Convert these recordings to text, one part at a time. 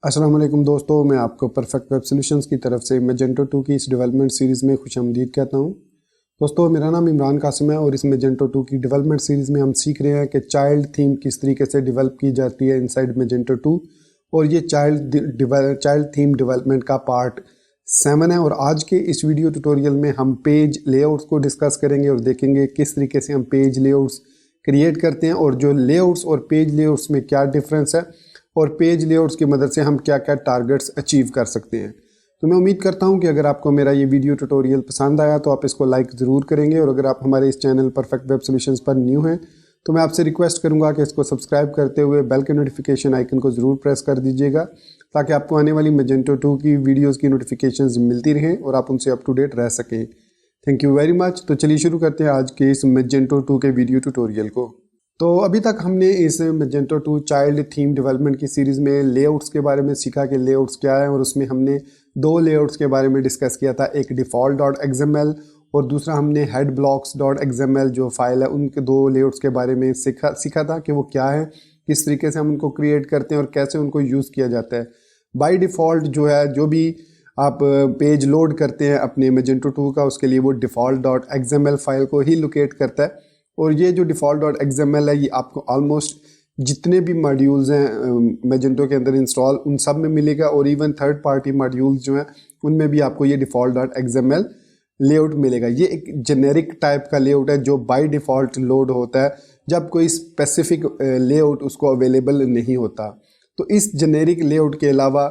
अस्सलाम वालेकुम दोस्तों, मैं आपको परफेक्ट वेब सॉल्यूशंस की तरफ से मैजेंटो 2 की इस डेवलपमेंट सीरीज़ में खुशामदीद कहता हूं। दोस्तों, मेरा नाम इमरान कासिम है और इस मैजेंटो 2 की डेवलपमेंट सीरीज़ में हम सीख रहे हैं कि चाइल्ड थीम किस तरीके से डेवलप की जाती है इनसाइड मैजेंटो 2। और ये चाइल्ड थीम डेवलपमेंट का पार्ट 7 है। और आज के इस वीडियो ट्यूटोरियल में हम पेज लेआउट्स को डिस्कस करेंगे और देखेंगे किस तरीके से हम पेज लेआउट्स क्रिएट करते हैं और जो लेआउट्स और पेज लेआउट्स में क्या डिफरेंस है और पेज लेआउट्स की मदद से हम क्या क्या टारगेट्स अचीव कर सकते हैं। तो मैं उम्मीद करता हूं कि अगर आपको मेरा ये वीडियो ट्यूटोरियल पसंद आया तो आप इसको लाइक ज़रूर करेंगे। और अगर आप हमारे इस चैनल परफेक्ट वेब सॉल्यूशंस पर न्यू हैं तो मैं आपसे रिक्वेस्ट करूंगा कि इसको सब्सक्राइब करते हुए बेल के नोटिफिकेशन आइकन को ज़रूर प्रेस कर दीजिएगा ताकि आपको आने वाली मैजेंटो 2 की वीडियोज़ की नोटिफिकेशंस मिलती रहें और आप उनसे अप टू डेट रह सकें। Thank you very much. तो चलिए शुरू करते हैं आज के इस मैजेंटो 2 के वीडियो ट्यूटोरियल को। तो अभी तक हमने इस मैजेंटो 2 चाइल्ड थीम डेवलपमेंट की सीरीज़ में लेआउट्स के बारे में सीखा कि लेआउट्स क्या है, और उसमें हमने 2 लेआउट्स के बारे में डिस्कस किया था, एक default.xml और दूसरा हमने headblocks.xml जो फाइल है उनके 2 लेआउट्स के बारे में सीखा था कि वो क्या है, किस तरीके से हम उनको क्रिएट करते हैं और कैसे उनको यूज़ किया जाता है। बाय डिफ़ॉल्ट जो है, जो भी आप पेज लोड करते हैं अपने मैजेंटो 2 का, उसके लिए वो default.xml फाइल को ही लोकेट करता है। और ये जो default.xml है ये आपको ऑलमोस्ट जितने भी मॉड्यूल्स हैं मैजेंटो के अंदर इंस्टॉल उन सब में मिलेगा, और इवन थर्ड पार्टी मॉड्यूल्स जो हैं उनमें भी आपको ये default.xml लेआउट मिलेगा। ये एक जेनेरिक टाइप का लेआउट है जो बाय डिफ़ॉल्ट लोड होता है जब कोई स्पेसिफिक लेआउट उसको अवेलेबल नहीं होता। तो इस जेनेरिक लेआउट के अलावा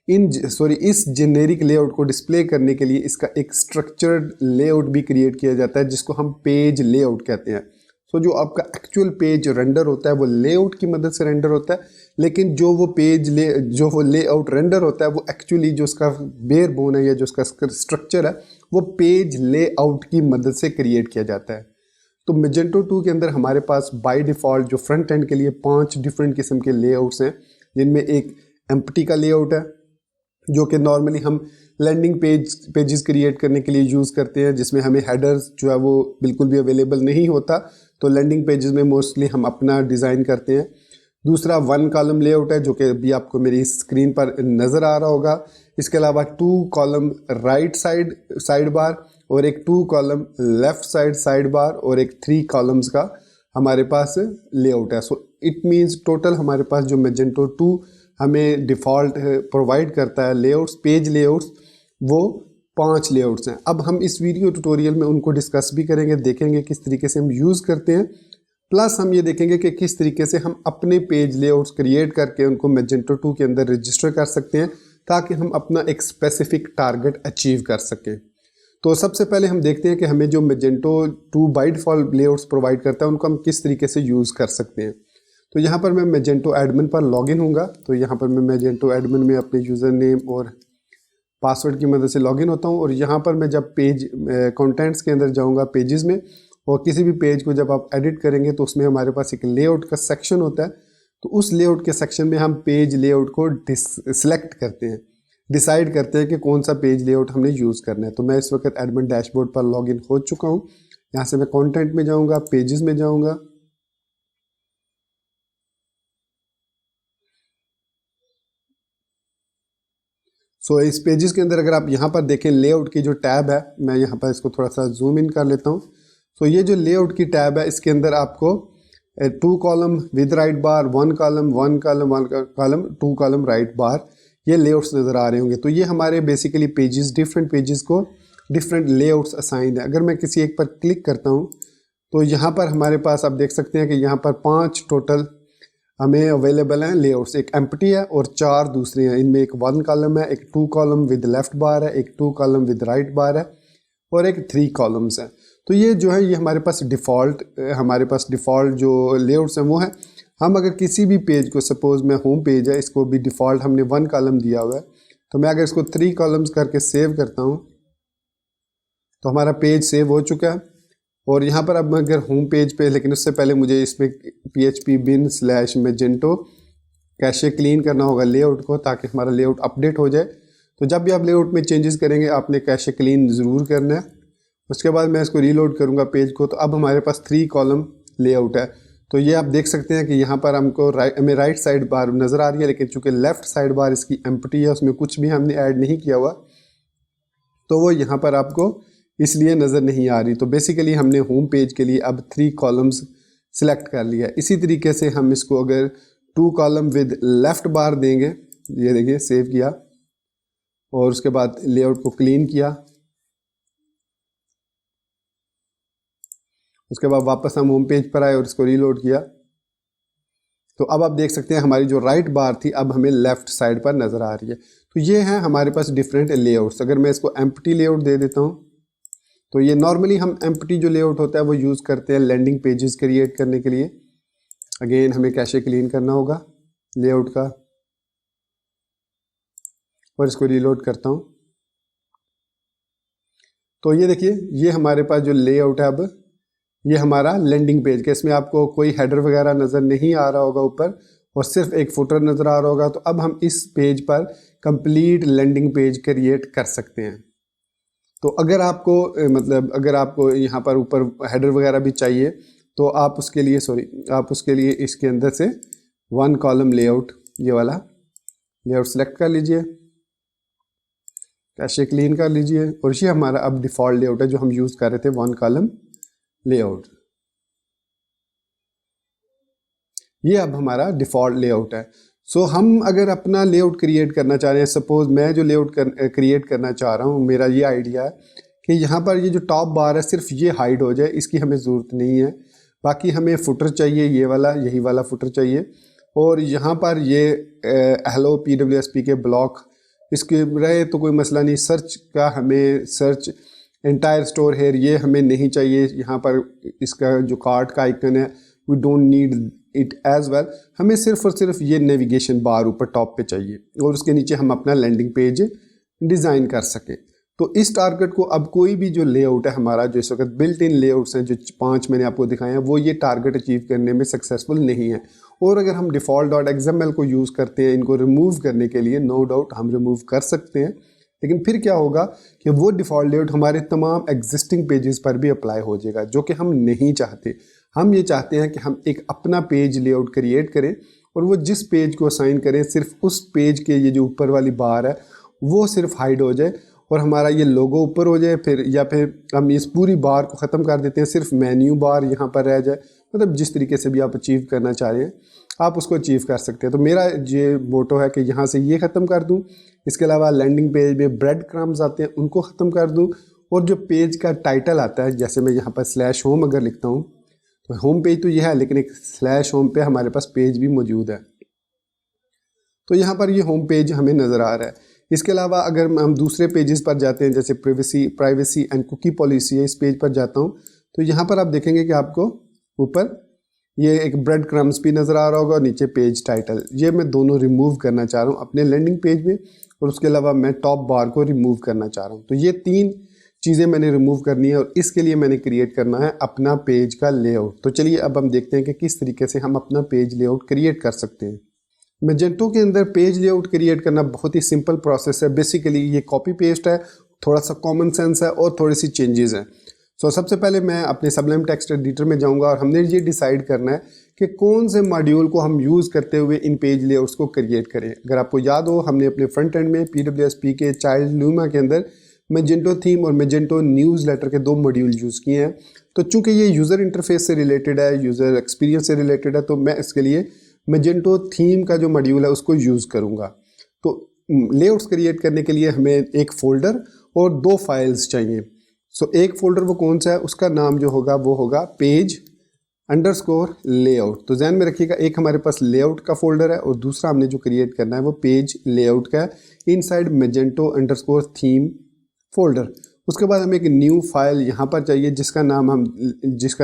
इस जेनेरिक लेआउट को डिस्प्ले करने के लिए इसका एक स्ट्रक्चर्ड लेआउट भी क्रिएट किया जाता है जिसको हम पेज लेआउट कहते हैं। सो जो आपका एक्चुअल पेज रेंडर होता है वो लेआउट की मदद से रेंडर होता है, लेकिन जो वो लेआउट रेंडर होता है वो एक्चुअली जो उसका बेयर बोन है या जो उसका स्ट्रक्चर है वो पेज लेआउट की मदद से क्रिएट किया जाता है। तो मैजेंटो 2 के अंदर हमारे पास बाय डिफ़ॉल्ट जो फ्रंट एंड के लिए 5 डिफरेंट किस्म के लेआउट्स हैं, जिनमें एक एम्प्टी का लेआउट है जो कि नॉर्मली हम लैंडिंग पेजेस क्रिएट करने के लिए यूज़ करते हैं, जिसमें हमें हेडर्स जो है वो बिल्कुल भी अवेलेबल नहीं होता। तो लैंडिंग पेजेस में मोस्टली हम अपना डिज़ाइन करते हैं। दूसरा 1 कॉलम लेआउट है जो कि अभी आपको मेरी स्क्रीन पर नज़र आ रहा होगा। इसके अलावा 2 कॉलम राइट साइड बार और एक 2 कॉलम लेफ़्ट साइड बार और एक 3 कॉलम्स का हमारे पास लेआउट है। सो इट मीन्स टोटल हमारे पास जो मैजेंटो 2 हमें डिफ़ॉल्ट प्रोवाइड करता है लेआउट्स, पेज लेआउट्स, वो 5 लेआउट्स हैं। अब हम इस वीडियो ट्यूटोरियल में उनको डिस्कस भी करेंगे, देखेंगे किस तरीके से हम यूज़ करते हैं, प्लस हम ये देखेंगे कि किस तरीके से हम अपने पेज लेआउट्स क्रिएट करके उनको मैजेंटो 2 के अंदर रजिस्टर कर सकते हैं ताकि हम अपना एक स्पेसिफिक टारगेट अचीव कर सकें। तो सबसे पहले हम देखते हैं कि हमें जो Magento 2 by default layouts provide करता है उनको हम किस तरीके से यूज़ कर सकते हैं। तो यहाँ पर मैं मैजेंटो एडमिन पर लॉगिन हूँगा। तो यहाँ पर मैं मैजेंटो एडमिन में अपने यूज़र नेम और पासवर्ड की मदद से लॉगिन होता हूँ। और यहाँ पर मैं जब पेज कंटेंट्स के अंदर जाऊँगा पेजेस में, और किसी भी पेज को जब आप एडिट करेंगे तो उसमें हमारे पास एक लेआउट का सेक्शन होता है। तो उस लेआउट के सेक्शन में हम पेज लेआउट को सिलेक्ट करते हैं, डिसाइड करते हैं कि कौन सा पेज लेआउट हमने यूज़ करना है। तो मैं इस वक्त एडमिन डैशबोर्ड पर लॉगिन हो चुका हूँ। यहाँ से मैं कॉन्टेंट में जाऊँगा, पेजेस में जाऊँगा। सो इस पेजेस के अंदर अगर आप यहाँ पर देखें लेआउट की जो टैब है, मैं यहाँ पर इसको थोड़ा सा जूम इन कर लेता हूँ। सो ये जो लेआउट की टैब है इसके अंदर आपको 2 column with right bar, 1 column 1 column 2 column right bar, ये लेआउट्स नज़र आ रहे होंगे। तो ये हमारे बेसिकली पेजेस, डिफरेंट पेजेस को डिफरेंट लेआउट्स असाइंड है। अगर मैं किसी एक पर क्लिक करता हूँ तो यहाँ पर हमारे पास आप देख सकते हैं कि यहाँ पर 5 टोटल हमें अवेलेबल हैं लेआउट्स। एक एम्प्टी है और 4 दूसरे हैं। इनमें एक 1 कॉलम है, एक 2 कॉलम विद लेफ्ट बार है, एक 2 कॉलम विद राइट बार है और एक 3 कॉलम्स है। तो ये जो है ये हमारे पास डिफ़ॉल्ट जो लेआउट्स हैं वो है। हम अगर किसी भी पेज को, सपोज मैं होम पेज है, इसको भी डिफ़ॉल्ट हमने 1 कॉलम दिया हुआ है, तो मैं अगर इसको 3 कॉलम्स करके सेव करता हूँ तो हमारा पेज सेव हो चुका है। और यहाँ पर अब मैं अगर होम पेज पे, लेकिन उससे पहले मुझे इसमें PHP bin/magento कैशे क्लीन करना होगा लेआउट को, ताकि हमारा लेआउट अपडेट हो जाए। तो जब भी आप लेआउट में चेंजेस करेंगे आपने कैशे क्लीन ज़रूर करना है। उसके बाद मैं इसको रीलोड करूँगा पेज को, तो अब हमारे पास 3 कॉलम लेआउट है। तो ये आप देख सकते हैं कि यहाँ पर हमको हमें राइट साइड बार नज़र आ रही है, लेकिन चूंकि लेफ़्ट साइड बार इसकी एम्प्टी है, उसमें कुछ भी हमने ऐड नहीं किया हुआ, तो वो यहाँ पर आपको इसलिए नज़र नहीं आ रही। तो बेसिकली हमने होम पेज के लिए अब 3 कॉलम्स सिलेक्ट कर लिया। इसी तरीके से हम इसको अगर 2 कॉलम विद लेफ़्ट बार देंगे, ये देखिए सेव किया और उसके बाद लेआउट को क्लीन किया, उसके बाद वापस हम होम पेज पर आए और इसको रीलोड किया, तो अब आप देख सकते हैं हमारी जो राइट बार थी अब हमें लेफ़्ट साइड पर नज़र आ रही है। तो ये है हमारे पास डिफरेंट लेआउट्स। अगर मैं इसको एम्प्टी लेआउट दे देता हूँ, तो ये नॉर्मली हम एम्प्टी जो लेआउट होता है वो यूज़ करते हैं लैंडिंग पेजेस क्रिएट करने के लिए। अगेन हमें कैशे क्लीन करना होगा लेआउट का और इसको रीलोड करता हूँ। तो ये देखिए ये हमारे पास जो लेआउट है अब ये हमारा लैंडिंग पेज का, इसमें आपको कोई हेडर वगैरह नज़र नहीं आ रहा होगा ऊपर और सिर्फ एक फुटर नज़र आ रहा होगा। तो अब हम इस पेज पर कंप्लीट लैंडिंग पेज क्रिएट कर सकते हैं। तो अगर आपको मतलब अगर आपको यहाँ पर ऊपर हेडर वगैरह भी चाहिए तो आप उसके लिए इसके अंदर से 1 कॉलम लेआउट, ये वाला लेआउट सेलेक्ट कर लीजिए, कैशे क्लीन कर लीजिए और ये हमारा अब डिफ़ॉल्ट लेआउट है जो हम यूज़ कर रहे थे 1 कॉलम लेआउट। ये अब हमारा डिफ़ॉल्ट लेआउट है। सो हम अगर अपना लेआउट क्रिएट करना चाह रहे हैं, सपोज़ मैं जो लेआउट क्रिएट करना चाह रहा हूँ, मेरा ये आइडिया है कि यहाँ पर ये जो टॉप बार है सिर्फ ये हाइड हो जाए, इसकी हमें ज़रूरत नहीं है। बाकी हमें फुटर चाहिए, ये वाला, यही वाला फुटर चाहिए और यहाँ पर ये हेलो PWSP के ब्लॉक इसके रहे तो कोई मसला नहीं। सर्च का हमें सर्च एंटायर स्टोर हेयर ये हमें नहीं चाहिए। यहाँ पर इसका जो कार्ट का आइकन है we don't need it as well, हमें सिर्फ और सिर्फ ये नेविगेशन बार ऊपर टॉप पे चाहिए और उसके नीचे हम अपना लैंडिंग पेज डिज़ाइन कर सकें। तो इस टारगेट को अब कोई भी जो लेआउट है हमारा, जो इस वक्त बिल्ट इन लेआउट्स हैं जो 5 मैंने आपको दिखाए हैं, वो ये टारगेट अचीव करने में सक्सेसफुल नहीं है। और अगर हम default.xml को यूज़ करते हैं इनको रिमूव करने के लिए, नो डाउट हम रिमूव कर सकते हैं, लेकिन फिर क्या होगा कि वो डिफ़ॉल्ट लेआउट हमारे तमाम एग्जिस्टिंग पेजेस पर भी अप्लाई हो जाएगा, जो कि हम नहीं चाहते। हम ये चाहते हैं कि हम एक अपना पेज लेआउट क्रिएट करें और वो जिस पेज को असाइन करें सिर्फ उस पेज के ये जो ऊपर वाली बार है वो सिर्फ हाइड हो जाए और हमारा ये लोगो ऊपर हो जाए, फिर हम इस पूरी बार को ख़त्म कर देते हैं, सिर्फ मेन्यू बार यहाँ पर रह जाए। मतलब जिस तरीके से भी आप अचीव करना चाह रहे हैं आप उसको अचीव कर सकते हैं। तो मेरा ये मोटो है कि यहाँ से ये ख़त्म कर दूँ, इसके अलावा लैंडिंग पेज में ब्रेड क्रम्स आते हैं उनको ख़त्म कर दूँ और जो पेज का टाइटल आता है, जैसे मैं यहाँ पर /home अगर लिखता हूँ तो होम पेज तो यह है, लेकिन एक /home पे हमारे पास पेज भी मौजूद है। तो यहाँ पर ये होम पेज हमें नज़र आ रहा है। इसके अलावा अगर हम दूसरे पेजेस पर जाते हैं, जैसे प्राइवेसी एंड कुकी पॉलिसी है, इस पेज पर जाता हूँ तो यहाँ पर आप देखेंगे कि आपको ऊपर ये एक ब्रेड क्रम्स भी नज़र आ रहा होगा और नीचे पेज टाइटल। ये मैं दोनों रिमूव करना चाह रहा हूँ अपने लैंडिंग पेज में और उसके अलावा मैं टॉप बार को रिमूव करना चाह रहा हूँ। तो ये 3 चीज़ें मैंने रिमूव करनी है और इसके लिए मैंने क्रिएट करना है अपना पेज का लेआउट। तो चलिए अब हम देखते हैं कि किस तरीके से हम अपना पेज लेआउट क्रिएट कर सकते हैं। मैजेंटो के अंदर पेज लेआउट क्रिएट करना बहुत ही सिंपल प्रोसेस है। बेसिकली ये कॉपी पेस्ट है, थोड़ा सा कॉमन सेंस है और थोड़ी सी चेंजेस हैं। सो सबसे पहले मैं अपने सबलाइम टेक्स्ट एडिटर में जाऊंगा और हमने ये डिसाइड करना है कि कौन से मॉड्यूल को हम यूज़ करते हुए इन पेज लेआउट्स को क्रिएट करें। अगर आपको याद हो, हमने अपने फ्रंट एंड में PWSP के चाइल्ड लूमा के अंदर मैजेंटो थीम और मैजेंटो न्यूज़लेटर के 2 मॉड्यूल यूज़ किए हैं। तो चूंकि ये यूज़र इंटरफेस से रिलेटेड है, यूज़र एक्सपीरियंस से रिलेटेड है, तो मैं इसके लिए मैजेंटो थीम का जो मॉड्यूल है उसको यूज़ करूँगा। तो लेआउट्स क्रिएट करने के लिए हमें एक फ़ोल्डर और 2 फाइल्स चाहिए। सो एक फ़ोल्डर वो कौन सा है, उसका नाम जो होगा वो होगा page_layout। तो ध्यान में रखिएगा, एक हमारे पास लेआउट का फ़ोल्डर है और दूसरा हमने जो क्रिएट करना है वो पेज लेआउट का है, इनसाइड मैजेंटो_थीम फ़ोल्डर। उसके बाद हमें एक न्यू फाइल यहाँ पर चाहिए जिसका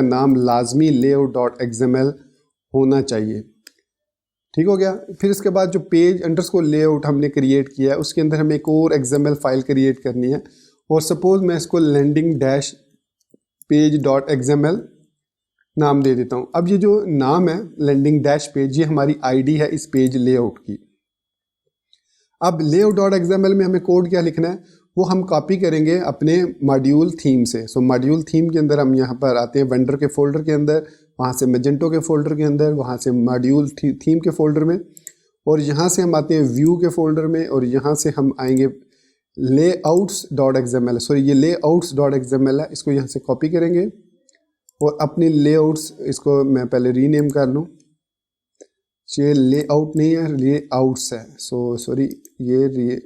नाम लाजमी layout.xml होना चाहिए। ठीक हो गया। फिर इसके बाद जो page_layout हमने क्रिएट किया है उसके अंदर हमें एक और XML फाइल क्रिएट करनी है और सपोज़ मैं इसको landing-page.xml नाम दे देता हूँ। अब ये जो नाम है landing-page, ये हमारी आईडी है इस पेज लेआउट की। अब layout.xml में हमें कोड क्या लिखना है वो हम कॉपी करेंगे अपने मॉड्यूल थीम से। सो मॉड्यूल थीम के अंदर हम यहाँ पर आते हैं वेंडर के फोल्डर के अंदर, वहाँ से मैजेंटो के फोल्डर के अंदर, वहाँ से मॉड्यूल थीम के फोल्डर में, और यहाँ से हम आते हैं व्यू के फोल्डर में, और यहाँ से हम आएंगे layouts.xml। सॉरी, ये layouts.xml है, इसको यहाँ से कॉपी करेंगे और अपनी लेआउट्स, इसको मैं पहले रीनेम कर लूँ। ये लेआउट नहीं है, लेआउट्स है। सॉरी, ये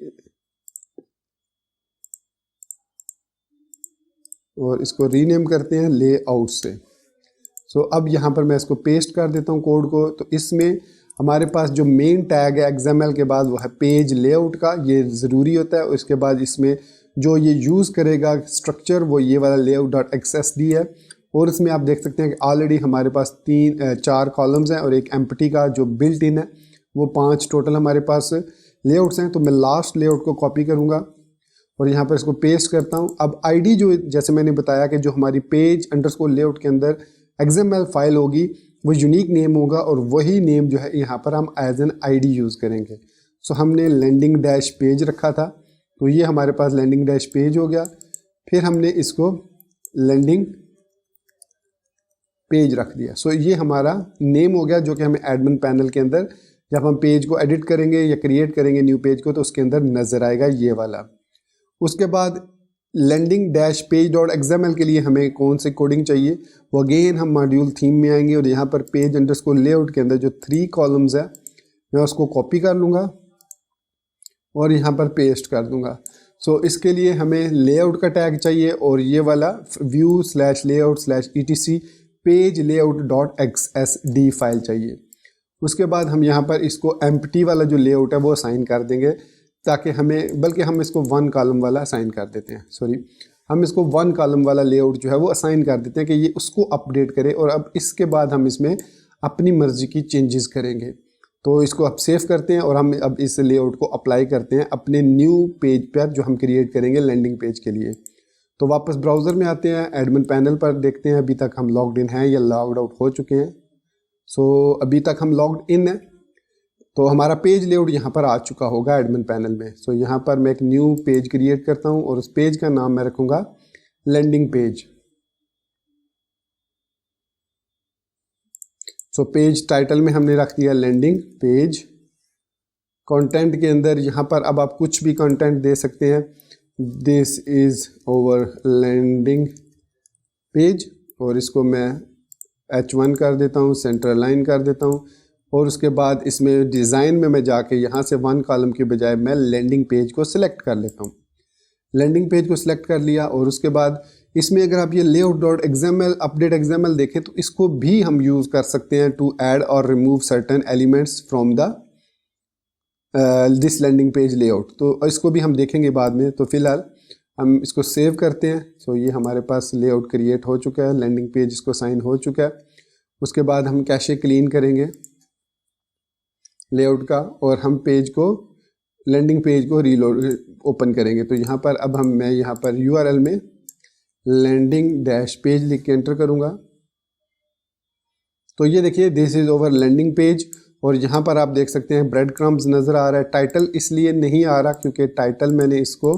और इसको रीनेम करते हैं लेआउट से। अब यहाँ पर मैं इसको पेस्ट कर देता हूँ कोड को। तो इसमें हमारे पास जो मेन टैग है XML के बाद वो है पेज लेआउट का, ये ज़रूरी होता है। उसके बाद इसमें जो ये यूज़ करेगा स्ट्रक्चर वो ये वाला layout.xsd है, और इसमें आप देख सकते हैं कि ऑलरेडी हमारे पास 4 कॉलम्स हैं और एक एम्प्टी का जो बिल्ट इन है, वो 5 टोटल हमारे पास लेआउट्स हैं। तो मैं लास्ट लेआउट को कॉपी करूँगा और यहाँ पर इसको पेस्ट करता हूँ। अब आईडी जो, जैसे मैंने बताया कि जो हमारी पेज अंडरस्कोर लेआउट के अंदर XML फाइल होगी वो यूनिक नेम होगा, और वही नेम जो है यहाँ पर हम एज एन आईडी यूज़ करेंगे। हमने लैंडिंग डैश पेज रखा था, तो ये हमारे पास लैंडिंग डैश पेज हो गया। फिर हमने इसको लैंडिंग पेज रख दिया। ये हमारा नेम हो गया, जो कि हमें एडमिन पैनल के अंदर जब हम पेज को एडिट करेंगे या क्रिएट करेंगे न्यू पेज को, तो उसके अंदर नज़र आएगा ये वाला। उसके बाद landing dash page dot XML के लिए हमें कौन सी कोडिंग चाहिए, वो अगेन हम मॉड्यूल थीम में आएंगे और यहाँ पर पेज अंडरस्कोर लेआउट के अंदर जो 3 कॉलम्स है मैं उसको कॉपी कर लूँगा और यहाँ पर पेस्ट कर दूँगा। इसके लिए हमें लेआउट का टैग चाहिए और ये वाला view/layout/etc page layout dot XSD file चाहिए। उसके बाद हम यहाँ पर इसको एम्प्टी वाला जो लेआउट है वो असाइन कर देंगे, ताकि हमें, बल्कि हम इसको 1 कॉलम वाला असाइन कर देते हैं। हम इसको 1 कॉलम वाला लेआउट जो है वो असाइन कर देते हैं कि ये उसको अपडेट करे, और अब इसके बाद हम इसमें अपनी मर्ज़ी की चेंजेस करेंगे। तो इसको अब सेव करते हैं और हम अब इस लेआउट को अप्लाई करते हैं अपने न्यू पेज पर जो हम क्रिएट करेंगे लैंडिंग पेज के लिए। तो वापस ब्राउज़र में आते हैं, एडमिन पैनल पर देखते हैं अभी तक हम लॉग्ड इन हैं या लॉग्ड आउट हो चुके हैं। अभी तक हम लॉग्ड इन हैं, तो हमारा पेज लेआउट यहाँ पर आ चुका होगा एडमिन पैनल में। यहाँ पर मैं एक न्यू पेज क्रिएट करता हूँ और उस पेज का नाम मैं रखूँगा लैंडिंग पेज। पेज टाइटल में हमने रख दिया लैंडिंग पेज। कंटेंट के अंदर यहाँ पर अब आप कुछ भी कंटेंट दे सकते हैं, this is our landing page, और इसको मैं H1 कर देता हूँ, सेंटर लाइन कर देता हूँ, और उसके बाद इसमें डिज़ाइन में मैं जाके यहाँ से 1 कॉलम के बजाय मैं लैंडिंग पेज को सिलेक्ट कर लेता हूँ। लैंडिंग पेज को सिलेक्ट कर लिया, और उसके बाद इसमें अगर आप ये layout.xml अपडेट XML देखें तो इसको भी हम यूज़ कर सकते हैं टू ऐड और remove certain elements from the this landing page layout. तो इसको भी हम देखेंगे बाद में। तो फिलहाल हम इसको सेव करते हैं। ये हमारे पास लेआउट क्रिएट हो चुका है, लैंडिंग पेज इसको साइन हो चुका है। उसके बाद हम कैशे क्लीन करेंगे लेआउट का, और हम पेज को, लैंडिंग पेज को रीलोड ओपन करेंगे। तो यहाँ पर अब मैं यहाँ पर URL में लैंडिंग डैश पेज लिख के एंटर करूँगा। तो ये देखिए this is our landing page, और यहाँ पर आप देख सकते हैं ब्रेड क्रम्स नज़र आ रहा है। टाइटल इसलिए नहीं आ रहा क्योंकि टाइटल मैंने इसको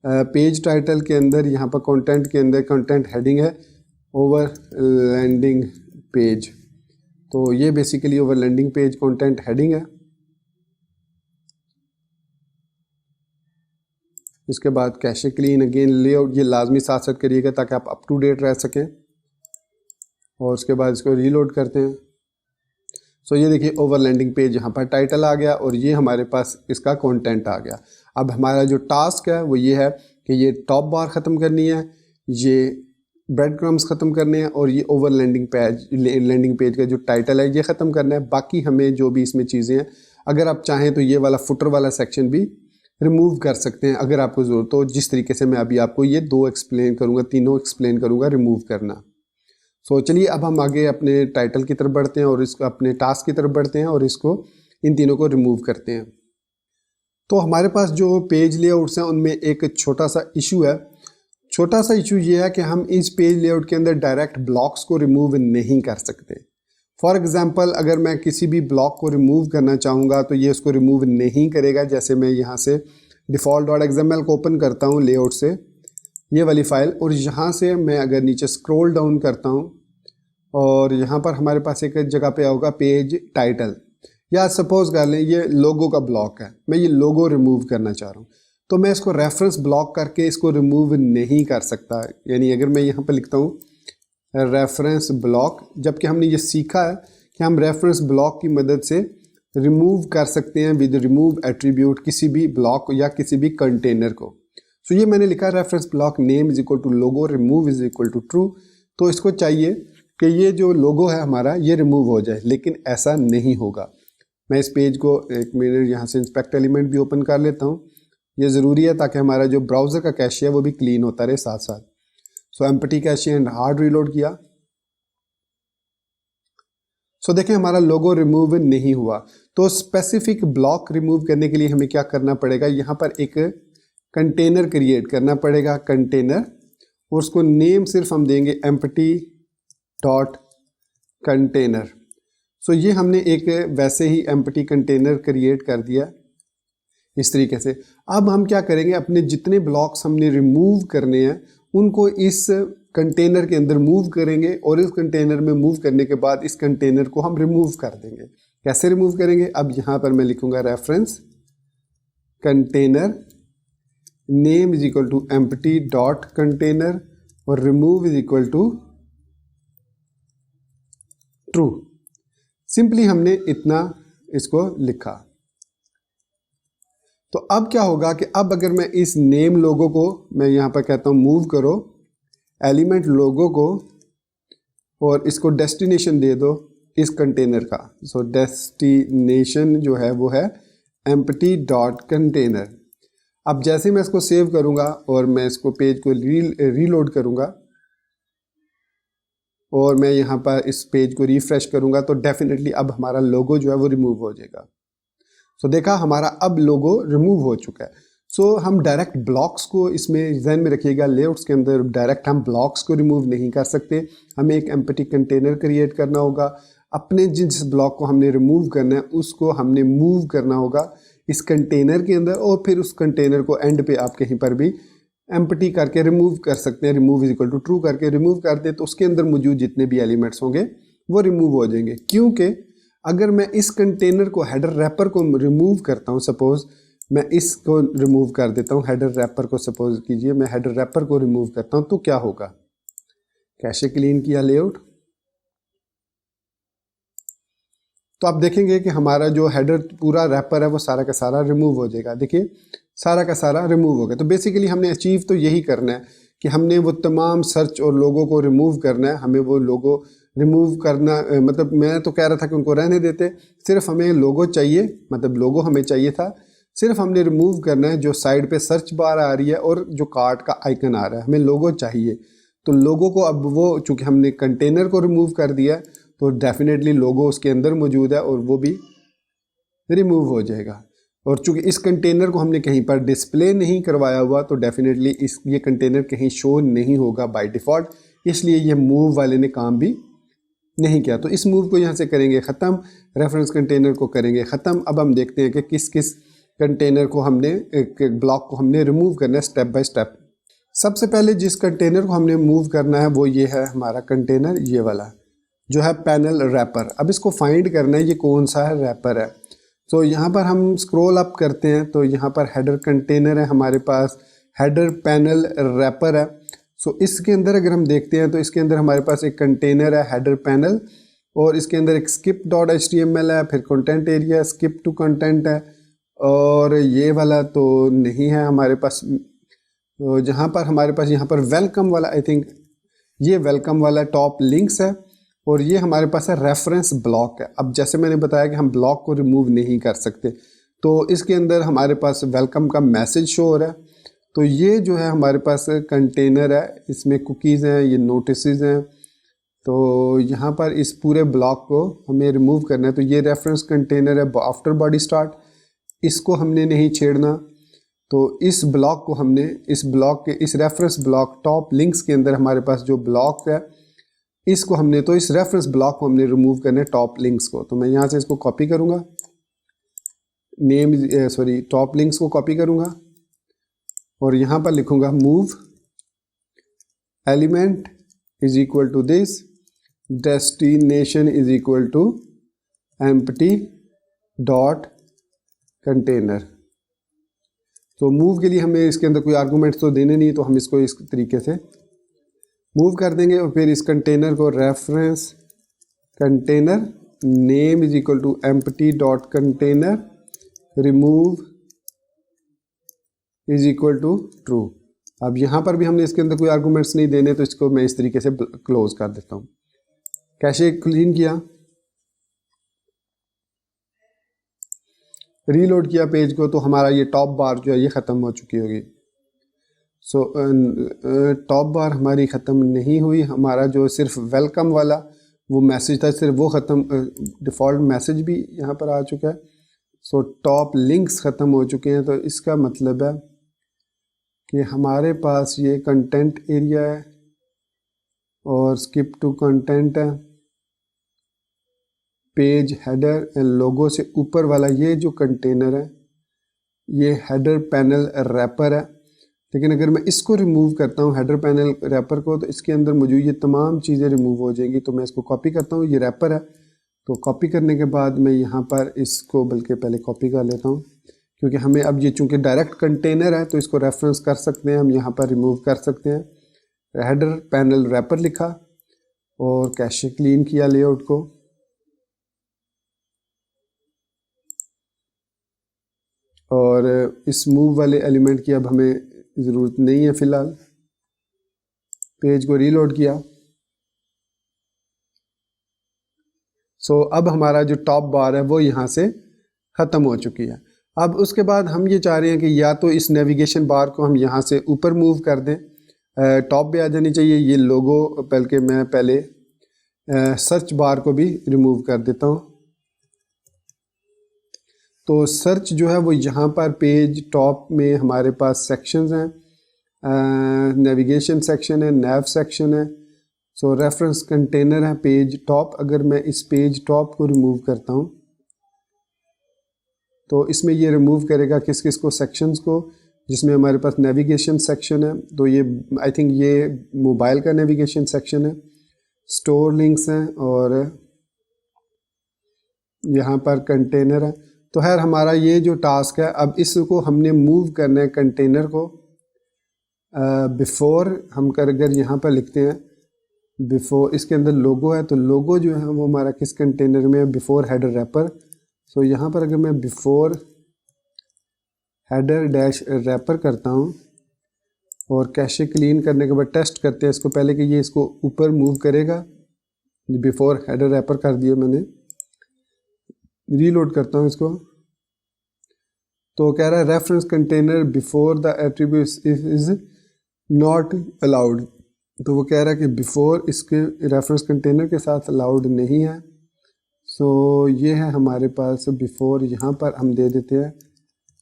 पेज टाइटल के अंदर, यहाँ पर कंटेंट के अंदर कंटेंट हेडिंग है ओवर लैंडिंग पेज। तो ये basically our landing page content heading है। इसके बाद कैशे क्लीन, अगेन लेआउट, ये लाजमी साथ साथ करिएगा ताकि आप अप टू डेट रह सकें। और उसके बाद इसको रीलोड करते हैं। ये देखिए ओवर लैंडिंग पेज, यहाँ पर टाइटल आ गया और ये हमारे पास इसका कंटेंट आ गया। अब हमारा जो टास्क है वो ये है कि ये टॉप बार ख़त्म करनी है, ये ब्रेड क्रम्स ख़त्म करने हैं, और ये ओवर लैंडिंग पेज का जो टाइटल है ये ख़त्म करना है। बाकी हमें जो भी इसमें चीज़ें हैं, अगर आप चाहें तो ये वाला फुटर वाला सेक्शन भी रिमूव कर सकते हैं अगर आपको ज़रूरत हो, जिस तरीके से मैं अभी आपको ये 2 एक्सप्लेन करूँगा, तीनों एक्सप्लेन करूँगा रिमूव करना। चलिए अब हम आगे अपने टाइटल की तरफ बढ़ते हैं और इसको अपने टास्क की तरफ बढ़ते हैं और इसको, इन तीनों को रिमूव करते हैं। तो हमारे पास जो पेज लेआउट्स हैं उनमें एक छोटा सा इशू है। छोटा सा इशू ये है कि हम इस पेज लेआउट के अंदर डायरेक्ट ब्लॉक्स को रिमूव नहीं कर सकते। फॉर एग्जांपल अगर मैं किसी भी ब्लॉक को रिमूव करना चाहूँगा तो ये उसको रिमूव नहीं करेगा। जैसे मैं यहाँ से default.xml को ओपन करता हूँ लेआउट से, ये वाली फ़ाइल, और यहाँ से मैं अगर नीचे स्क्रॉल डाउन करता हूँ और यहाँ पर हमारे पास एक जगह पे होगा पेज टाइटल, या सपोज कर लें ये लोगो का ब्लॉक है, मैं ये लोगो रिमूव करना चाह रहा हूँ, तो मैं इसको रेफरेंस ब्लॉक करके इसको रिमूव नहीं कर सकता। यानी अगर मैं यहाँ पर लिखता हूँ रेफरेंस ब्लॉक, जबकि हमने ये सीखा है कि हम रेफरेंस ब्लॉक की मदद से रिमूव कर सकते हैं विद रिमूव एट्रीब्यूट किसी भी ब्लॉक या किसी भी कंटेनर को। सो ये मैंने लिखा reference block name is equal to logo, remove is equal to true. तो इसको चाहिए कि ये जो लोगो है हमारा ये रिमूव हो जाए, लेकिन ऐसा नहीं होगा। मैं इस पेज को एक मिनट यहाँ से इंस्पेक्ट एलिमेंट भी ओपन कर लेता हूँ, ये ज़रूरी है ताकि हमारा जो ब्राउज़र का कैशे है वो भी क्लीन होता रहे साथ साथ। सो empty cache and hard reload किया। सो देखें हमारा लोगो रिमूव नहीं हुआ। तो स्पेसिफिक ब्लॉक रिमूव करने के लिए हमें क्या करना पड़ेगा, यहाँ पर एक कंटेनर क्रिएट करना पड़ेगा, कंटेनर, और उसको नेम सिर्फ हम देंगे एम्प्टी डॉट कंटेनर। सो ये हमने एक वैसे ही एम्प्टी कंटेनर क्रिएट कर दिया इस तरीके से। अब हम क्या करेंगे, अपने जितने ब्लॉक्स हमने रिमूव करने हैं उनको इस कंटेनर के अंदर मूव करेंगे, और इस कंटेनर में मूव करने के बाद इस कंटेनर को हम रिमूव कर देंगे। कैसे रिमूव करेंगे, अब यहाँ पर मैं लिखूंगा reference container name is equal to empty dot container और remove is equal to true. Simply हमने इतना इसको लिखा। तो अब क्या होगा कि अब अगर मैं इस नेम लोगो को, मैं यहाँ पर कहता हूँ मूव करो एलिमेंट लोगो को, और इसको डेस्टिनेशन दे दो इस कंटेनर का। सो डेस्टिनेशन जो है वो है एम्प्टी डॉट कंटेनर। अब जैसे मैं इसको सेव करूँगा और मैं इसको पेज को रीलोड करूँगा और मैं यहाँ पर इस पेज को रिफ्रेश करूँगा, तो डेफिनेटली अब हमारा लोगो जो है वो रिमूव हो जाएगा। सो देखा हमारा अब लोगो रिमूव हो चुका है। सो हम डायरेक्ट ब्लॉक्स को इसमें ध्यान में रखिएगा, लेआउट्स के अंदर डायरेक्ट हम ब्लॉक्स को रिमूव नहीं कर सकते, हमें एक एम्प्टी कंटेनर क्रिएट करना होगा। अपने जिस ब्लॉक को हमने रिमूव करना है उसको हमने मूव करना होगा इस कंटेनर के अंदर, और फिर उस कंटेनर को एंड पे आप कहीं पर भी एम्प्टी करके रिमूव कर सकते हैं। Remove is equal to true करके रिमूव कर दे तो उसके अंदर मौजूद जितने भी एलिमेंट्स होंगे वो रिमूव हो जाएंगे। क्योंकि अगर मैं इस कंटेनर को हेडर रैपर को रिमूव करता हूँ, सपोज मैं इसको रिमूव कर देता हूँ, हेडर रैपर को सपोज कीजिए मैं हेडर रैपर को रिमूव करता हूँ, तो क्या होगा, कैशे क्लीन किया लेआउट, तो आप देखेंगे कि हमारा जो हेडर पूरा रैपर है वो सारा का सारा रिमूव हो जाएगा। देखिए सारा का सारा रिमूव हो गया। तो बेसिकली हमने अचीव तो यही करना है कि हमने वो तमाम सर्च और लोगों को रिमूव करना है। हमें वो लोगो रिमूव करना, मतलब मैं तो कह रहा था कि उनको रहने देते, सिर्फ हमें लोगो चाहिए, मतलब लोगो हमें चाहिए था, सिर्फ हमने रिमूव करना है जो साइड पे सर्च बार आ रही है और जो कार्ट का आइकन आ रहा है, हमें लोगो चाहिए। तो लोगो को अब वो चूँकि हमने कंटेनर को रिमूव कर दिया तो डेफिनेटली लोगो उसके अंदर मौजूद है और वो भी रिमूव हो जाएगा। और चूंकि इस कंटेनर को हमने कहीं पर डिस्प्ले नहीं करवाया हुआ तो डेफिनेटली ये कंटेनर कहीं शो नहीं होगा बाय डिफ़ॉल्ट, इसलिए ये मूव वाले ने काम भी नहीं किया। तो इस मूव को यहाँ से करेंगे ख़त्म, रेफरेंस कंटेनर को करेंगे ख़त्म। अब हम देखते हैं कि किस किस कंटेनर को हमने, एक ब्लॉक को हमने रिमूव करना है स्टेप बाय स्टेप। सबसे पहले जिस कंटेनर को हमने मूव करना है वो ये है हमारा कंटेनर, ये वाला जो है पैनल रैपर। अब इसको फाइंड करना है ये कौन सा है रैपर है। तो यहाँ पर हम स्क्रॉल अप करते हैं तो यहाँ पर हेडर कंटेनर है हमारे पास, हेडर पैनल रैपर है। सो इसके अंदर अगर हम देखते हैं तो इसके अंदर हमारे पास एक कंटेनर है हेडर पैनल, और इसके अंदर एक skip डॉट HTML है, फिर content area, skip to content है, और ये वाला तो नहीं है हमारे पास। तो जहाँ पर हमारे पास यहाँ पर वेलकम वाला, आई थिंक ये वेलकम वाला टॉप लिंक्स है, और ये हमारे पास है रेफरेंस ब्लॉक है। अब जैसे मैंने बताया कि हम ब्लॉक को रिमूव नहीं कर सकते, तो इसके अंदर हमारे पास वेलकम का मैसेज शो हो रहा है। तो ये जो है हमारे पास कंटेनर है, इसमें कुकीज़ हैं, ये नोटिसेस हैं। तो यहाँ पर इस पूरे ब्लॉक को हमें रिमूव करना है। तो ये रेफरेंस कंटेनर है आफ्टर बॉडी स्टार्ट, इसको हमने नहीं छेड़ना। तो इस ब्लॉक को हमने, इस ब्लॉक के इस रेफरेंस ब्लॉक टॉप लिंक्स के अंदर हमारे पास जो ब्लॉक है इसको हमने, तो इस रेफरेंस ब्लॉक को हमने रिमूव करना है टॉप लिंक्स को। तो मैं यहाँ से इसको कॉपी करूँगा, टॉप लिंक्स को कॉपी करूँगा और यहाँ पर लिखूँगा move element is equal to this destination is equal to empty dot container. तो मूव के लिए हमें इसके अंदर कोई आर्गूमेंट तो देने नहीं, तो हम इसको इस तरीके से मूव कर देंगे और फिर इस कंटेनर को reference container name is equal to empty dot container remove is equal to true. अब यहाँ पर भी हमने इसके अंदर कोई आर्गूमेंट्स नहीं देने, तो इसको मैं इस तरीके से क्लोज कर देता हूँ। कैशे क्लीन किया, रीलोड किया पेज को, तो हमारा ये टॉप बार जो है ये ख़त्म हो चुकी होगी। सो टॉप बार हमारी ख़त्म नहीं हुई, हमारा जो सिर्फ वेलकम वाला वो मैसेज था सिर्फ वो ख़त्म, डिफ़ॉल्ट मैसेज भी यहाँ पर आ चुका है। सो टॉप लिंक्स ख़त्म हो चुके हैं। तो इसका मतलब है कि हमारे पास ये कंटेंट एरिया है और स्किप टू कंटेंट है, पेज हेडर एंड लोगो से ऊपर वाला ये जो कंटेनर है ये हेडर पैनल रैपर है। लेकिन अगर मैं इसको रिमूव करता हूँ हेडर पैनल रैपर को, तो इसके अंदर मुझे ये तमाम चीज़ें रिमूव हो जाएंगी। तो मैं इसको कॉपी करता हूँ, ये रैपर है, तो कॉपी करने के बाद मैं यहाँ पर इसको बल्कि पहले कॉपी कर लेता हूँ, क्योंकि हमें अब ये चूँकि डायरेक्ट कंटेनर है तो इसको रेफरेंस कर सकते हैं, हम यहाँ पर रिमूव कर सकते हैं। हेडर पैनल रैपर लिखा और कैशे क्लीन किया लेआउट को, और इस मूव वाले एलिमेंट की अब हमें ज़रूरत नहीं है फ़िलहाल। पेज को रीलोड किया। सो अब हमारा जो टॉप बार है वो यहाँ से ख़त्म हो चुकी है। अब उसके बाद हम ये चाह रहे हैं कि या तो इस नेविगेशन बार को हम यहाँ से ऊपर मूव कर दें, टॉप पे आ जानी चाहिए ये लोगो, बल्कि मैं पहले सर्च बार को भी रिमूव कर देता हूँ। तो सर्च जो है वो यहाँ पर पेज टॉप में हमारे पास सेक्शंस हैं, नेविगेशन सेक्शन है, नैव सेक्शन है, सो रेफरेंस कंटेनर है, पेज टॉप। अगर मैं इस पेज टॉप को रिमूव करता हूँ तो इसमें ये रिमूव करेगा किस किस को, सेक्शंस को, जिसमें हमारे पास नेविगेशन सेक्शन है, तो ये आई थिंक ये मोबाइल का नेविगेशन सेक्शन है, स्टोर लिंक्स हैं और यहाँ पर कंटेनर है। तो खैर हमारा ये जो टास्क है, अब इसको हमने मूव करना है कंटेनर को बिफ़ोर, हम कर अगर यहाँ पर लिखते हैं बिफ़ोर, इसके अंदर लोगो है, तो लोगो जो है वो हमारा किस कंटेनर में है, बिफ़ोर हेडर रैपर। सो यहाँ पर अगर मैं बिफ़ोर हेडर डैश रैपर करता हूँ और कैशे क्लीन करने के बाद टेस्ट करते हैं इसको पहले कि ये इसको ऊपर मूव करेगा। बिफ़ोर हेडर रैपर कर दिया मैंने, रीलोड करता हूँ इसको, तो कह रहा है reference container before the attributes is not allowed. तो वो कह रहा है कि बिफोर इसके रेफरेंस कंटेनर के साथ अलाउड नहीं है। सो ये है हमारे पास बिफोर, यहाँ पर हम दे देते हैं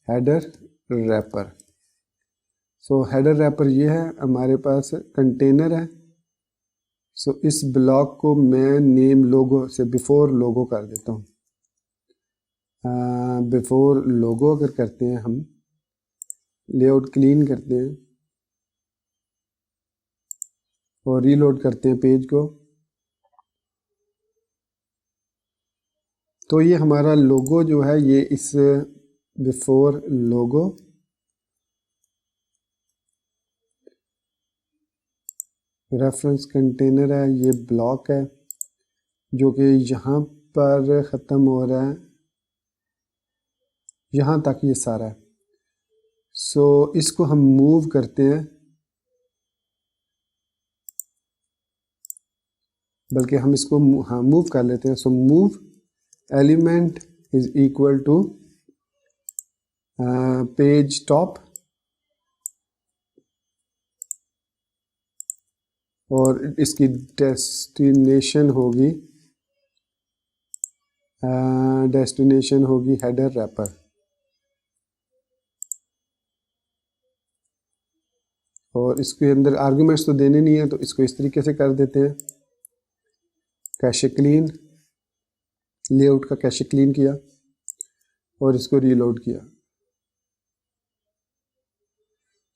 हेडर रैपर। सो हेडर रैपर ये है, हमारे पास कंटेनर है। सो इस ब्लॉक को मैं नेम लोगो से बिफोर लोगो कर देता हूँ। बिफोर लोगो अगर करते हैं हम, लेआउट क्लीन करते हैं और रीलोड करते हैं पेज को, तो ये हमारा लोगो जो है ये इस बिफोर लोगो रेफरेंस कंटेनर है, ये ब्लॉक है जो कि यहाँ पर ख़त्म हो रहा है, यहाँ तक ये सारा है। सो इसको हम मूव करते हैं, बल्कि हम इसको हाँ मूव कर लेते हैं। So move element is equal to page top, और इसकी डेस्टिनेशन होगी हेडर रैपर। और इसके अंदर आर्गुमेंट्स तो देने नहीं है, तो इसको इस तरीके से कर देते हैं। कैशे क्लीन, लेआउट का कैशे क्लीन किया और इसको रीलोड किया।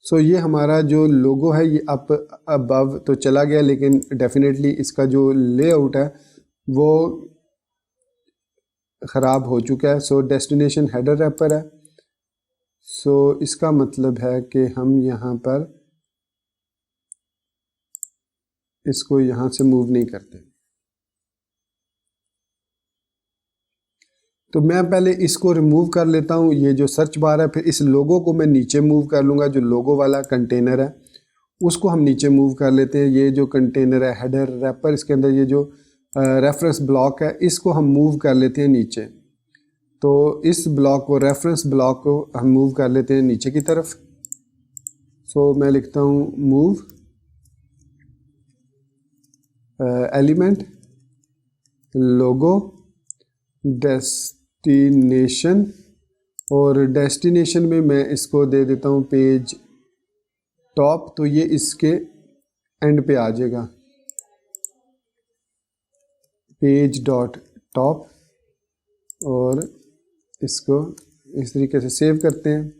सो ये हमारा जो लोगो है ये अप अबव तो चला गया, लेकिन डेफिनेटली इसका जो लेआउट है वो ख़राब हो चुका है। सो डेस्टिनेशन हेडर रैपर है। सो इसका मतलब है कि हम यहाँ पर इसको यहाँ से मूव नहीं करते। तो मैं पहले इसको रिमूव कर लेता हूँ, ये जो सर्च बार है, फिर इस लोगो को मैं नीचे मूव कर लूँगा। जो लोगो वाला कंटेनर है उसको हम नीचे मूव कर लेते हैं। ये जो कंटेनर है हेडर रैपर, इसके अंदर ये जो रेफरेंस ब्लॉक है इसको हम मूव कर लेते हैं नीचे। तो इस ब्लॉक को, रेफरेंस ब्लॉक को हम मूव कर लेते हैं नीचे की तरफ। सो मैं लिखता हूँ मूव एलिमेंट लोगो डेस्टिनेशन, और डेस्टिनेशन में मैं इसको दे देता हूँ पेज टॉप। तो ये इसके एंड पे आ जाएगा, पेज डॉट टॉप, और इसको इस तरीके से सेव करते हैं।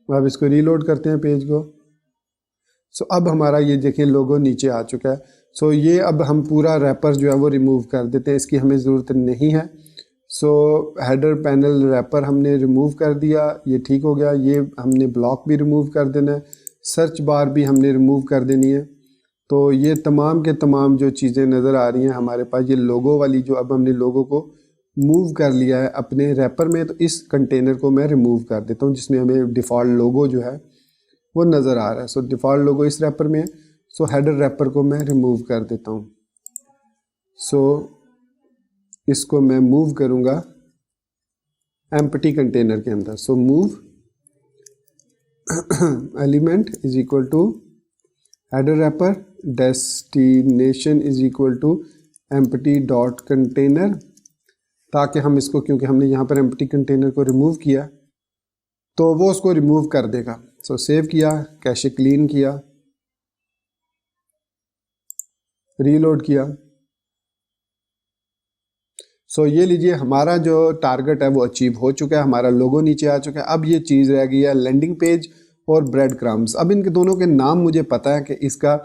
अब इसको रीलोड करते हैं पेज को। सो अब हमारा ये देखिए लोगो नीचे आ चुका है। सो ये अब हम पूरा रैपर जो है वो रिमूव कर देते हैं, इसकी हमें ज़रूरत नहीं है। सो हेडर पैनल रैपर हमने रिमूव कर दिया, ये ठीक हो गया। ये हमने ब्लॉक भी रिमूव कर देना है, सर्च बार भी हमने रिमूव कर देनी है। तो ये तमाम के तमाम जो चीज़ें नज़र आ रही हैं हमारे पास, ये लोगो वाली जो अब हमने लोगो को मूव कर लिया है अपने रैपर में, तो इस कंटेनर को मैं रिमूव कर देता हूँ जिसमें हमें डिफ़ॉल्ट लोगो जो है वो नज़र आ रहा है। सो डिफ़ॉल्ट लोगो इस रैपर में है। सो हेडर रैपर को मैं रिमूव कर देता हूँ। सो इसको मैं मूव करूँगा एम्प्टी कंटेनर के अंदर। So move element is equal to header wrapper, destination is equal to empty dot container, ताकि हम इसको, क्योंकि हमने यहाँ पर एम्प्टी कंटेनर को रिमूव किया तो वो उसको रिमूव कर देगा। सो सेव किया, कैशे क्लीन किया, रीलोड किया। सो ये लीजिए हमारा जो टारगेट है वो अचीव हो चुका है, हमारा लोगो नीचे आ चुका है। अब ये चीज़ रह गई है लैंडिंग पेज और ब्रेड क्रम्स। अब इनके दोनों के नाम मुझे पता है कि इसका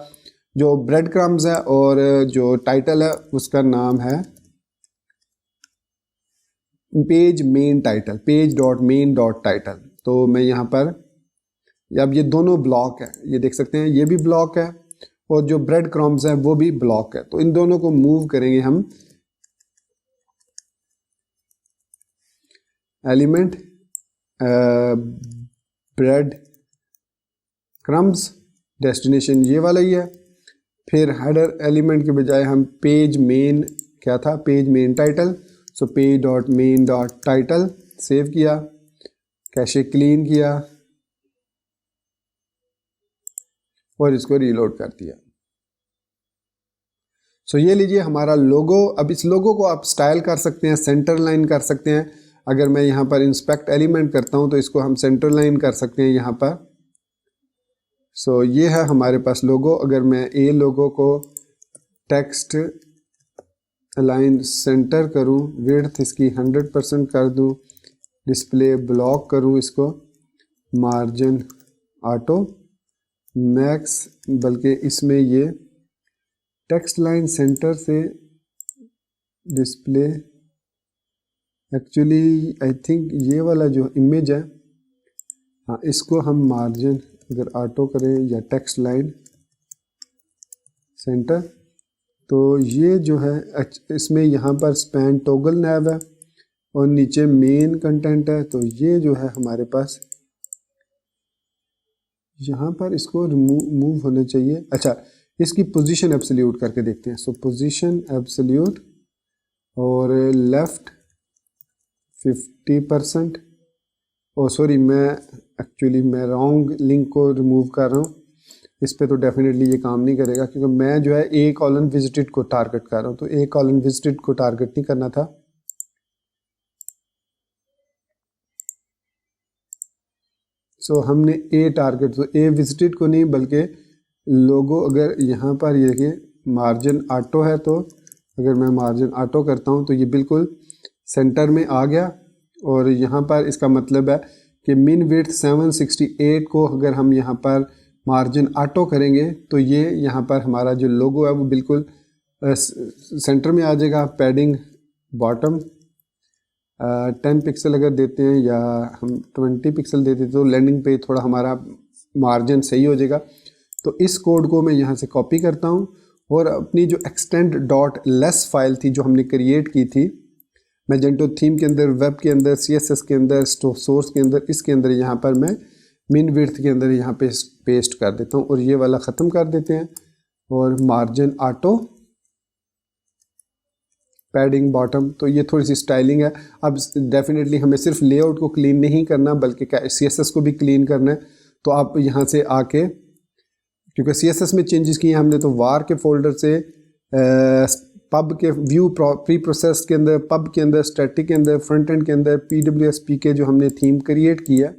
जो ब्रेड क्रम्स है और जो टाइटल है उसका नाम है page main title, page dot main dot title. तो मैं यहाँ पर, अब ये दोनों ब्लॉक है, ये देख सकते हैं, ये भी ब्लॉक है और जो ब्रेड क्रम्स है वो भी ब्लॉक है। तो इन दोनों को मूव करेंगे हम एलिमेंट ब्रेड क्रम्स, डेस्टिनेशन ये वाला ही है। फिर हेडर एलिमेंट के बजाय हम पेज मेन, क्या था, page main title. So page dot main dot title, save किया, कैशे क्लीन किया और इसको रीलोड कर दिया। सो ये लीजिए हमारा लोगो। अब इस लोगो को आप स्टाइल कर सकते हैं, सेंटर लाइन कर सकते हैं। अगर मैं यहाँ पर इंस्पेक्ट एलिमेंट करता हूँ तो इसको हम सेंटर लाइन कर सकते हैं यहाँ पर। सो ये है हमारे पास लोगो। अगर मैं ए लोगो को टेक्स्ट अलाइन सेंटर करूँ, विड्थ इसकी 100% कर दूँ, डिस्प्ले ब्लॉक करूँ, इसको मार्जिन ऑटो मैक्स, बल्कि इसमें ये टेक्स्ट लाइन सेंटर से डिस्प्ले, एक्चुअली आई थिंक ये वाला जो इमेज है, हाँ, इसको हम मार्जिन अगर ऑटो करें या टेक्स्ट लाइन सेंटर, तो ये जो है इसमें यहाँ पर स्पैन टॉगल नैव है और नीचे मेन कंटेंट है। तो ये जो है हमारे पास यहाँ पर इसको मूव होने चाहिए। अच्छा, इसकी पोजीशन एब्सोल्यूट करके देखते हैं। सो पोजीशन एब्सोल्यूट और लेफ्ट 50%। ओ सॉरी, मैं रॉन्ग लिंक को रिमूव कर रहा हूँ। इस पे तो डेफिनेटली ये काम नहीं करेगा क्योंकि मैं जो है ए कॉलन विजिटेड को टारगेट कर रहा हूँ, तो ए कॉलन विजिटेड को टारगेट नहीं करना था। सो हमने ए टारगेट, तो ए विजिटेड को नहीं बल्कि लोगो। अगर यहाँ पर ये देखिए मार्जिन ऑटो है, तो अगर मैं मार्जिन ऑटो करता हूँ तो ये बिल्कुल सेंटर में आ गया और यहाँ पर इसका मतलब है कि मिन विड्थ 768 को अगर हम यहाँ पर मार्जिन ऑटो करेंगे तो ये यहाँ पर हमारा जो लोगो है वो बिल्कुल सेंटर में आ जाएगा। पैडिंग बॉटम 10 पिक्सल अगर देते हैं या हम 20 पिक्सल देते हैं तो लैंडिंग पे थोड़ा हमारा मार्जिन सही हो जाएगा। तो इस कोड को मैं यहाँ से कॉपी करता हूँ और अपनी जो एक्सटेंड डॉट लेस फाइल थी जो हमने क्रिएट की थी मैजेंटो थीम के अंदर, वेब के अंदर, CSS के अंदर, सोर्स के अंदर, इसके अंदर यहाँ पर मैं मिन विड्थ के अंदर यहाँ पे पेस्ट कर देता हूँ और ये वाला ख़त्म कर देते हैं और मार्जिन ऑटो पैडिंग बॉटम। तो ये थोड़ी सी स्टाइलिंग है। अब डेफिनेटली हमें सिर्फ लेआउट को क्लीन नहीं करना बल्कि CSS को भी क्लीन करना है। तो आप यहाँ से आके, क्योंकि CSS में चेंजेस किए हमने, तो वार के फोल्डर से पब के व्यू प्री प्रोसेस के अंदर, पब के अंदर, स्टैटिक के अंदर, फ्रंट एंड के अंदर PWSP के जो हमने थीम क्रिएट किया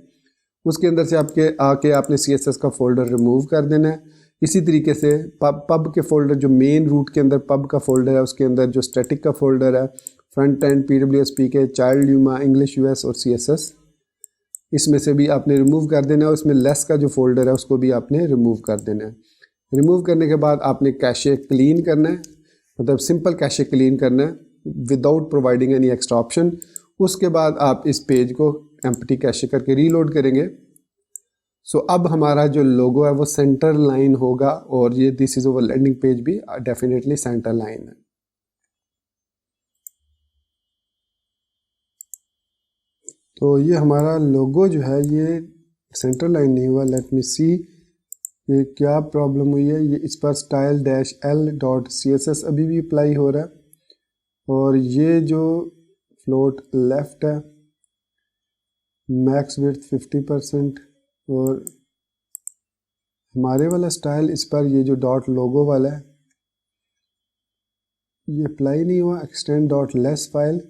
उसके अंदर से आके आपने CSS का फोल्डर रिमूव कर देना है। इसी तरीके से पब के फोल्डर जो मेन रूट के अंदर पब का फोल्डर है उसके अंदर जो स्टैटिक का फोल्डर है, फ्रंट एंड PWSP के, चाइल्ड यूमा, इंग्लिश US और CSS, इसमें से भी आपने रिमूव कर देना है। उसमें लेस का जो फोल्डर है उसको भी आपने रिमूव कर देना है। रिमूव करने के बाद आपने कैशे क्लीन करना है, मतलब सिंपल कैशे क्लीन करना है without providing any extra option. उसके बाद आप इस पेज को एम्प्टी कैशे करके रीलोड करेंगे। सो अब हमारा जो लोगो है वो सेंटर लाइन होगा और ये this is our landing page भी डेफिनेटली सेंटर लाइन है। तो ये हमारा लोगो जो है ये सेंटर लाइन नहीं हुआ। लेट मी सी ये क्या प्रॉब्लम हुई है। ये इस पर style-l.css अभी भी अप्लाई हो रहा है और ये जो फ्लोट लेफ्ट है, मैक्स विड्थ 50% और हमारे वाला स्टाइल इस पर ये जो डॉट लोगो वाला है ये अप्लाई नहीं हुआ। Extend dot less file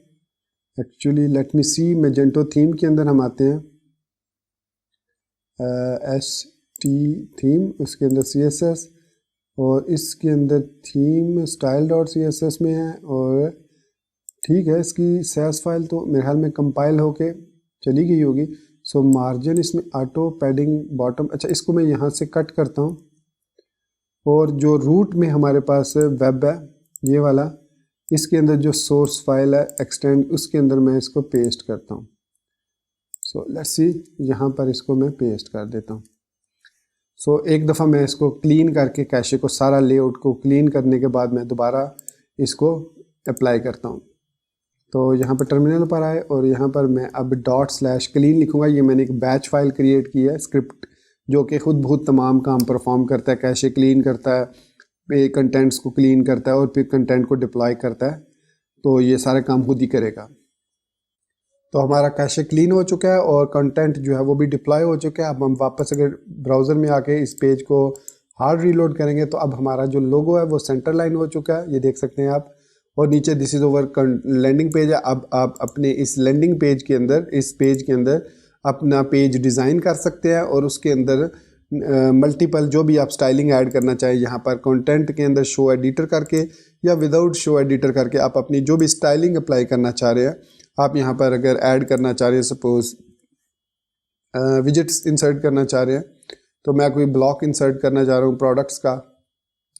actually let me see, Magento theme के अंदर हम आते हैं, ST थीम, उसके अंदर CSS और इसके अंदर थीम स्टाइल डॉट CSS में है और ठीक है इसकी सैस फाइल तो मेरे ख्याल में कंपाइल होके चली गई होगी। सो मार्जिन इसमें ऑटो पैडिंग बॉटम, अच्छा इसको मैं यहाँ से कट करता हूँ और जो रूट में हमारे पास वेब है ये वाला, इसके अंदर जो सोर्स फाइल है एक्सटेंड, उसके अंदर मैं इसको पेस्ट करता हूँ। सो लेट्स सी, यहाँ पर इसको मैं पेस्ट कर देता हूँ। सो एक दफ़ा मैं इसको क्लीन करके कैशे को, सारा लेआउट को क्लीन करने के बाद मैं दोबारा इसको अप्लाई करता हूँ। तो यहाँ पर टर्मिनल पर आए और यहाँ पर मैं अब ./clean लिखूँगा। ये मैंने एक बैच फाइल क्रिएट की है, स्क्रिप्ट, जो कि खुद बहुत तमाम काम परफॉर्म करता है। कैशे क्लीन करता है, कंटेंट्स को क्लीन करता है और फिर कंटेंट को डिप्लॉय करता है। तो ये सारे काम खुद ही करेगा। तो हमारा कैशे क्लीन हो चुका है और कंटेंट जो है वो भी डिप्लॉय हो चुका है। अब हम वापस अगर ब्राउज़र में आके इस पेज को हार्ड रीलोड करेंगे तो अब हमारा जो लोगो है वो सेंटर लाइन हो चुका है, ये देख सकते हैं आप। और नीचे this is our landing page है। अब आप अपने इस लैंडिंग पेज के अंदर, इस पेज के अंदर अपना पेज डिज़ाइन कर सकते हैं और उसके अंदर मल्टीपल जो भी आप स्टाइलिंग ऐड करना चाहें, यहाँ पर कंटेंट के अंदर शो एडिटर करके या विदाउट शो एडिटर करके आप अपनी जो भी स्टाइलिंग अप्लाई करना चाह रहे हैं, आप यहाँ पर अगर ऐड करना चाह रहे हैं, सपोज विजेट्स इंसर्ट करना चाह रहे हैं, तो मैं कोई ब्लॉक इंसर्ट करना चाह रहा हूँ प्रोडक्ट्स का,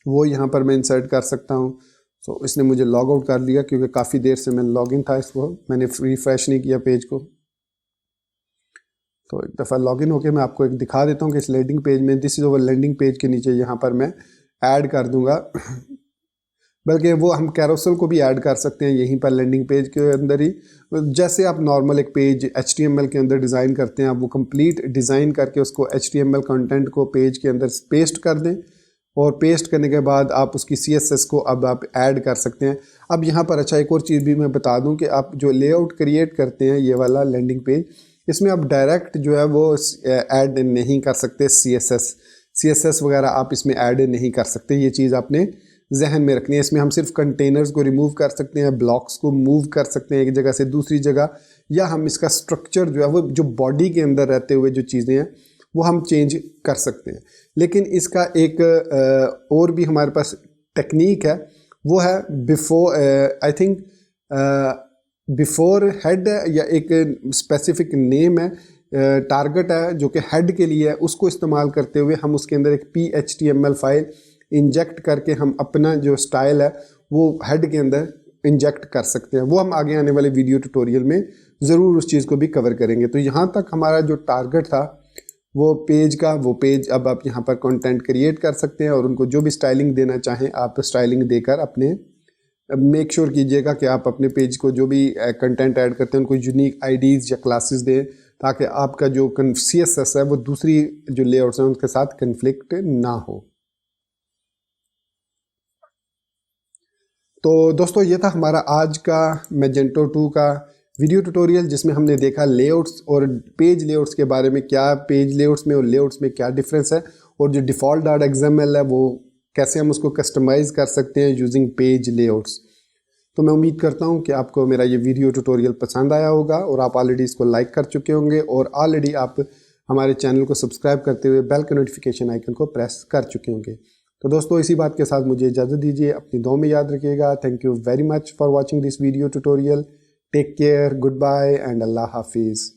वो यहाँ पर मैं इंसर्ट कर सकता हूँ। तो इसने मुझे लॉग आउट कर लिया क्योंकि काफ़ी देर से मैं लॉगिन था, इसको मैंने रिफ्रेश नहीं किया पेज को। तो एक दफ़ा लॉगिन होके मैं आपको एक दिखा देता हूँ कि इस लैंडिंग पेज में, this is our landing page के नीचे यहाँ पर मैं ऐड कर दूँगा। बल्कि वो हम कैरोसेल को भी ऐड कर सकते हैं यहीं पर लैंडिंग पेज के अंदर ही। जैसे आप नॉर्मल एक पेज HTML के अंदर डिज़ाइन करते हैं, आप वो कंप्लीट डिज़ाइन करके उसको HTML कंटेंट को पेज के अंदर पेस्ट कर दें और पेस्ट करने के बाद आप उसकी CSS को अब आप ऐड कर सकते हैं। अब यहाँ पर अच्छा एक और चीज़ भी मैं बता दूँ कि आप जो लेआउट क्रिएट करते हैं ये वाला लैंडिंग पेज, इसमें आप डायरेक्ट जो है वो ऐड नहीं कर सकते। CSS वगैरह आप इसमें ऐड नहीं कर सकते। ये चीज़ आपने जहन में रखनी है। इसमें हम सिर्फ कंटेनर्स को रिमूव कर सकते हैं, ब्लॉक्स को मूव कर सकते हैं एक जगह से दूसरी जगह, या हम इसका स्ट्रक्चर जो है वो जो बॉडी के अंदर रहते हुए जो चीज़ें हैं वो हम चेंज कर सकते हैं। लेकिन इसका एक और भी हमारे पास टेक्निक है, वो है before I think before head या एक स्पेसिफिक नेम है, टारगेट है जो कि हेड के लिए है, उसको इस्तेमाल करते हुए हम उसके अंदर एक PHTML फाइल इंजेक्ट करके हम अपना जो स्टाइल है वो हेड के अंदर इंजेक्ट कर सकते हैं। वो हम आगे आने वाले वीडियो ट्यूटोरियल में ज़रूर उस चीज़ को भी कवर करेंगे। तो यहाँ तक हमारा जो टारगेट था वो पेज का, वो पेज अब आप यहाँ पर कंटेंट क्रिएट कर सकते हैं और उनको जो भी स्टाइलिंग देना चाहें आप स्टाइलिंग देकर अपने मेक श्योर कीजिएगा कि आप अपने पेज को जो भी कंटेंट ऐड करते हैं उनको यूनिक आईडीज़ या क्लासेस दें, ताकि आपका जो CSS है वो दूसरी जो लेआउट्स हैं उनके साथ कन्फ्लिक्ट ना हो। तो दोस्तों ये था हमारा आज का मैजेंटो 2 का वीडियो ट्यूटोरियल, जिसमें हमने देखा लेआउट्स और पेज लेआउट्स के बारे में, क्या पेज लेआउट्स में और लेआउट्स में क्या डिफरेंस है, और जो डिफ़ॉल्ट .xml है वो कैसे हम उसको कस्टमाइज़ कर सकते हैं यूजिंग पेज लेआउट्स। तो मैं उम्मीद करता हूं कि आपको मेरा ये वीडियो ट्यूटोरियल पसंद आया होगा और आप ऑलरेडी इसको लाइक कर चुके होंगे और ऑलरेडी आप हमारे चैनल को सब्सक्राइब करते हुए बेल के नोटिफिकेशन आइकन को प्रेस कर चुके होंगे। तो दोस्तों इसी बात के साथ मुझे इजाज़त दीजिए, अपनी दुआ में याद रखिएगा। Thank you very much for watching this video tutorial. Take care, good bye and अल्लाह हाफिज़।